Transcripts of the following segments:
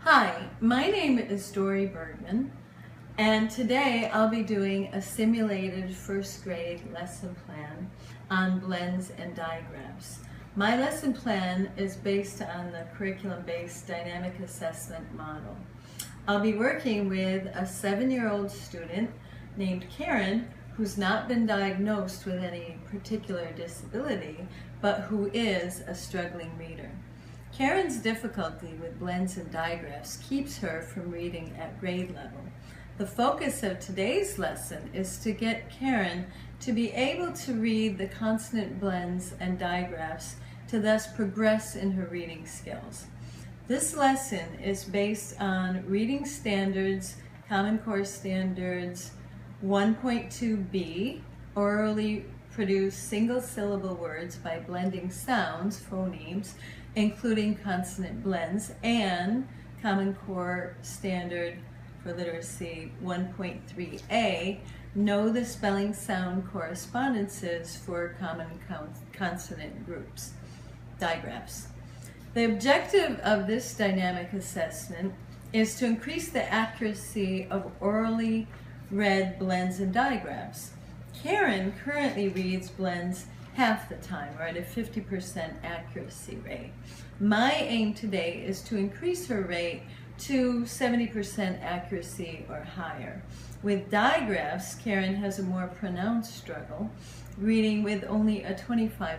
Hi, my name is Dory Bergman, and today I'll be doing a simulated first grade lesson plan on blends and digraphs. My lesson plan is based on the curriculum-based dynamic assessment model. I'll be working with a 7-year-old student named Karen who's not been diagnosed with any particular disability, but who is a struggling reader. Karen's difficulty with blends and digraphs keeps her from reading at grade level. The focus of today's lesson is to get Karen to be able to read the consonant blends and digraphs to thus progress in her reading skills. This lesson is based on Reading Standards, Common Core Standards 1.2b, orally produced single-syllable words by blending sounds, phonemes, including consonant blends, and Common Core Standard for Literacy 1.3a, know the spelling sound correspondences for common consonant groups, digraphs. The objective of this dynamic assessment is to increase the accuracy of orally read blends and digraphs. Karen currently reads blends half the time, or at a 50% accuracy rate. My aim today is to increase her rate to 70% accuracy or higher. With digraphs, Karen has a more pronounced struggle, reading with only a 25%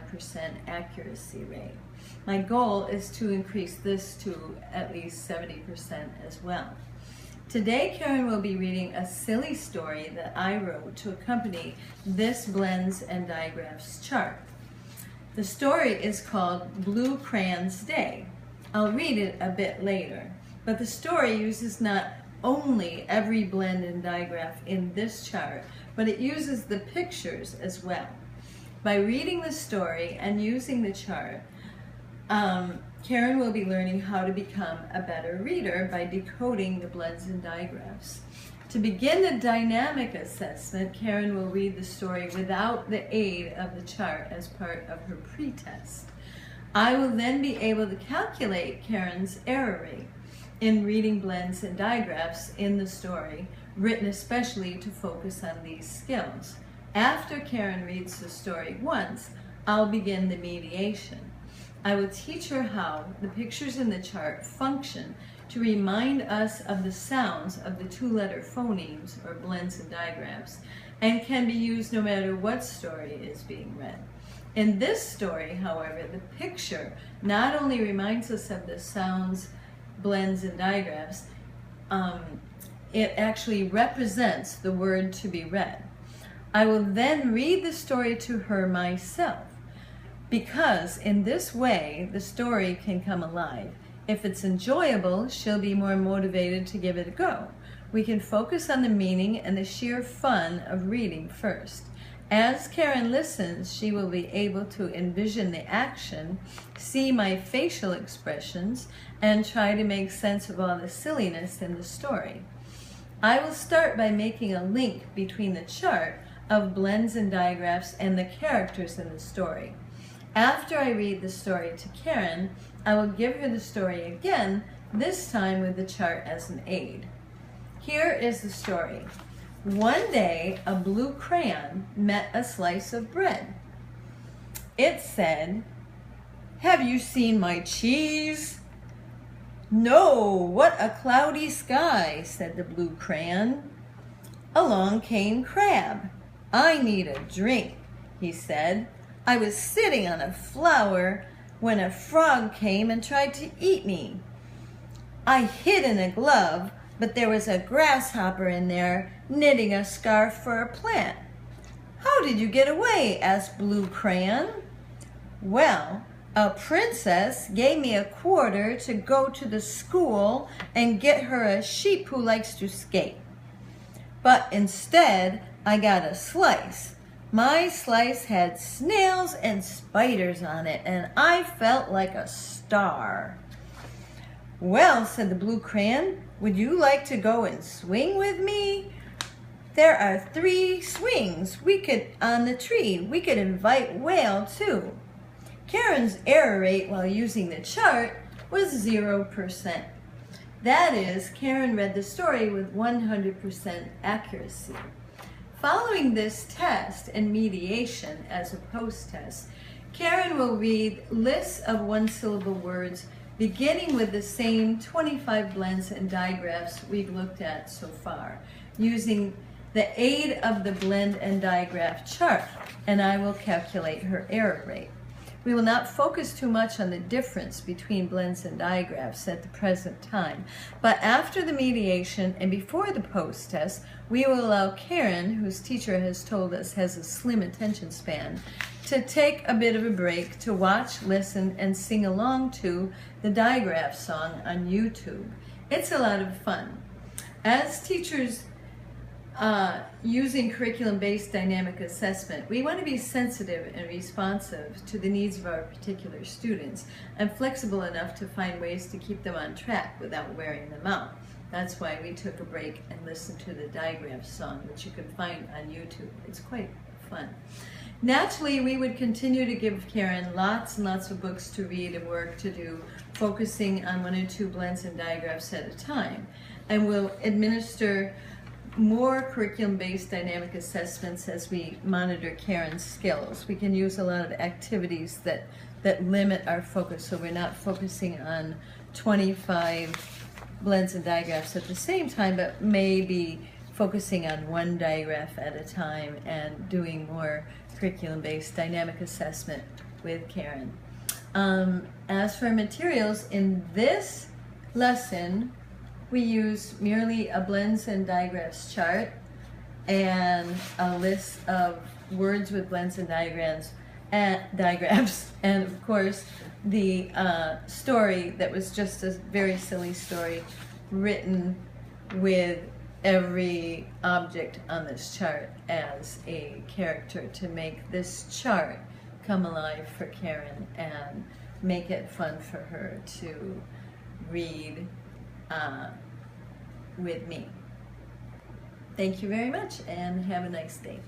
accuracy rate. My goal is to increase this to at least 70% as well. Today, Karen will be reading a silly story that I wrote to accompany this blends and digraphs chart. The story is called Blue Crayon's Day. I'll read it a bit later, but the story uses not only every blend and digraph in this chart, but it uses the pictures as well. By reading the story and using the chart, Karen will be learning how to become a better reader by decoding the blends and digraphs. To begin the dynamic assessment, Karen will read the story without the aid of the chart as part of her pretest. I will then be able to calculate Karen's error rate in reading blends and digraphs in the story, written especially to focus on these skills. After Karen reads the story once, I'll begin the mediation. I will teach her how the pictures in the chart function to remind us of the sounds of the two-letter phonemes or blends and digraphs, and can be used no matter what story is being read. In this story, however, the picture not only reminds us of the sounds, blends, and digraphs, it actually represents the word to be read. I will then read the story to her myself, because in this way, the story can come alive. If it's enjoyable, she'll be more motivated to give it a go. We can focus on the meaning and the sheer fun of reading first. As Karen listens, she will be able to envision the action, see my facial expressions, and try to make sense of all the silliness in the story. I will start by making a link between the chart of blends and digraphs and the characters in the story. After I read the story to Karen, I will give her the story again, this time with the chart as an aid. Here is the story. One day, a blue crayon met a slice of bread. It said, "Have you seen my cheese?" "No, what a cloudy sky," said the blue crayon. Along came Crab. "I need a drink," he said. "I was sitting on a flower when a frog came and tried to eat me. I hid in a glove, but there was a grasshopper in there knitting a scarf for a plant." "How did you get away?" asked Blue Crayon. "Well, a princess gave me a quarter to go to the school and get her a sheep who likes to skate. But instead, I got a slice. My slice had snails and spiders on it, and I felt like a star." "Well," said the Blue Crayon, "would you like to go and swing with me? There are 3 swings on the tree. We could invite Whale too." Karen's error rate while using the chart was 0%. That is, Karen read the story with 100% accuracy. Following this test and mediation as a post-test, Karen will read lists of one-syllable words beginning with the same 25 blends and digraphs we've looked at so far, using the aid of the blend and digraph chart, and I will calculate her error rate. We will not focus too much on the difference between blends and digraphs at the present time, but after the mediation and before the post-test, we will allow Karen, whose teacher has told us has a slim attention span, to take a bit of a break to watch, listen, and sing along to the digraph song on YouTube. It's a lot of fun. As teachers using curriculum-based dynamic assessment, we want to be sensitive and responsive to the needs of our particular students and flexible enough to find ways to keep them on track without wearing them out. That's why we took a break and listened to the digraph song, which you can find on YouTube. It's quite fun. Naturally, we would continue to give Karen lots and lots of books to read and work to do, focusing on 1 or 2 blends and digraphs at a time. And we'll administer more curriculum-based dynamic assessments as we monitor Karen's skills. We can use a lot of activities that limit our focus, so we're not focusing on 25 blends and digraphs at the same time, but maybe focusing on 1 digraph at a time and doing more curriculum-based dynamic assessment with Karen. As for materials, in this lesson, we use merely a blends and digraphs chart and a list of words with blends and digraphs, and of course the story that was just a very silly story written with every object on this chart as a character to make this chart come alive for Karen and make it fun for her to read with me. Thank you very much and have a nice day.